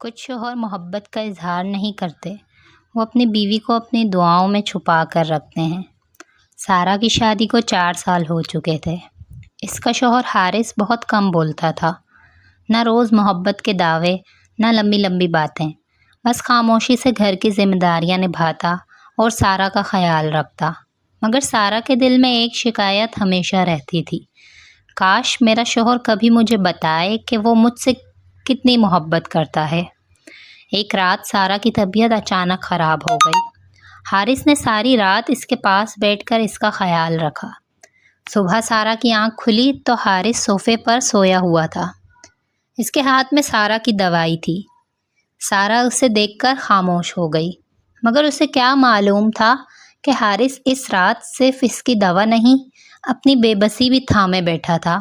کچھ شوہر محبت کا اظہار نہیں کرتے، وہ اپنی بیوی کو اپنی دعاؤں میں چھپا کر رکھتے ہیں۔ سارہ کی شادی کو 4 سال ہو چکے تھے۔ اس کا شوہر حارث بہت کم بولتا تھا، نہ روز محبت کے دعوے، نہ لمبی لمبی باتیں، بس خاموشی سے گھر کی ذمہ داریاں نبھاتا اور سارہ کا خیال رکھتا۔ مگر سارہ کے دل میں ایک شکایت ہمیشہ رہتی تھی، کاش میرا شوہر کبھی مجھے بتائے کہ وہ مجھ سے کتنی محبت کرتا ہے۔ ایک رات سارہ کی طبیعت اچانک خراب ہو گئی۔ حارث نے ساری رات اس کے پاس بیٹھ کر اس کا خیال رکھا۔ صبح سارہ کی آنکھ کھلی تو حارث صوفے پر سویا ہوا تھا۔ اس کے ہاتھ میں سارہ کی دوائی تھی۔ سارہ اسے دیکھ کر خاموش ہو گئی، مگر اسے کیا معلوم تھا کہ حارث اس رات صرف اس کی دوا نہیں، اپنی بے بسی بھی تھامے بیٹھا تھا۔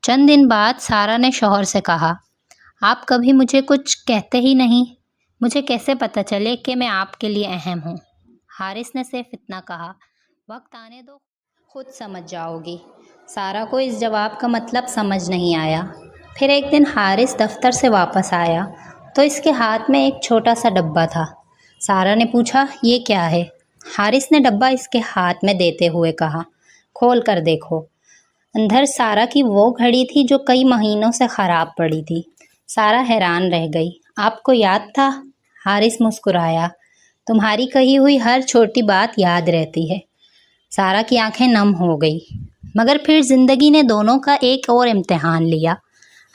چند دن بعد سارہ نے شوہر سے کہا، آپ کبھی مجھے کچھ کہتے ہی نہیں، مجھے کیسے پتہ چلے کہ میں آپ کے لیے اہم ہوں؟ حارث نے صرف اتنا کہا، وقت آنے دو، خود سمجھ جاؤ گی۔ سارہ کو اس جواب کا مطلب سمجھ نہیں آیا۔ پھر ایک دن حارث دفتر سے واپس آیا تو اس کے ہاتھ میں ایک چھوٹا سا ڈبہ تھا۔ سارہ نے پوچھا، یہ کیا ہے؟ حارث نے ڈبہ اس کے ہاتھ میں دیتے ہوئے کہا، کھول کر دیکھو۔ اندر سارہ کی وہ گھڑی تھی جو کئی مہینوں سے خراب پڑی تھی۔ سارہ حیران رہ گئی۔ آپ کو یاد تھا؟ حارث مسکرایا، تمہاری کہی ہوئی ہر چھوٹی بات یاد رہتی ہے۔ سارہ کی آنکھیں نم ہو گئی۔ مگر پھر زندگی نے دونوں کا ایک اور امتحان لیا۔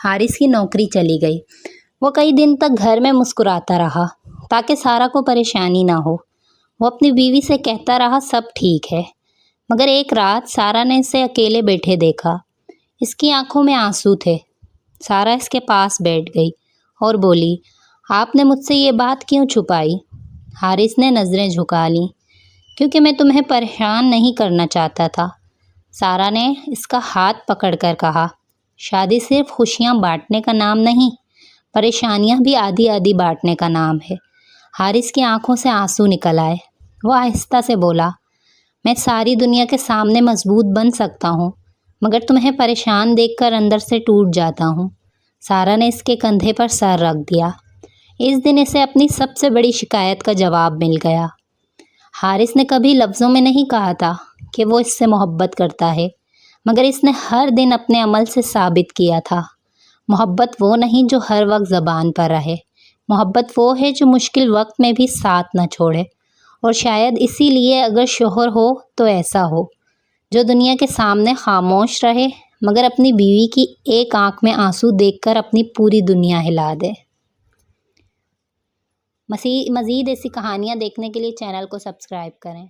حارث کی نوکری چلی گئی۔ وہ کئی دن تک گھر میں مسکراتا رہا تاکہ سارہ کو پریشانی نہ ہو۔ وہ اپنی بیوی سے کہتا رہا، سب ٹھیک ہے۔ مگر ایک رات سارہ نے اسے اکیلے بیٹھے دیکھا۔ اس کی آنکھوں میں آنسو تھے۔ سارہ اس کے پاس بیٹھ گئی اور بولی، آپ نے مجھ سے یہ بات کیوں چھپائی؟ حارث نے نظریں جھکا لیں، کیونکہ میں تمہیں پریشان نہیں کرنا چاہتا تھا۔ سارہ نے اس کا ہاتھ پکڑ کر کہا، شادی صرف خوشیاں بانٹنے کا نام نہیں، پریشانیاں بھی آدھی آدھی بانٹنے کا نام ہے۔ حارث کی آنکھوں سے آنسو نکل آئے۔ وہ آہستہ سے بولا، میں ساری دنیا کے سامنے مضبوط بن سکتا ہوں، مگر تمہیں پریشان دیکھ کر اندر سے ٹوٹ جاتا ہوں۔ سارہ نے اس کے کندھے پر سر رکھ دیا۔ اس دن اسے اپنی سب سے بڑی شکایت کا جواب مل گیا۔ حارث نے کبھی لفظوں میں نہیں کہا تھا کہ وہ اس سے محبت کرتا ہے، مگر اس نے ہر دن اپنے عمل سے ثابت کیا تھا۔ محبت وہ نہیں جو ہر وقت زبان پر رہے، محبت وہ ہے جو مشکل وقت میں بھی ساتھ نہ چھوڑے۔ اور شاید اسی لیے اگر شوہر ہو تو ایسا ہو، جو دنیا کے سامنے خاموش رہے مگر اپنی بیوی کی ایک آنکھ میں آنسو دیکھ کر اپنی پوری دنیا ہلا دے۔ مزید ایسی کہانیاں دیکھنے کے لیے چینل کو سبسکرائب کریں۔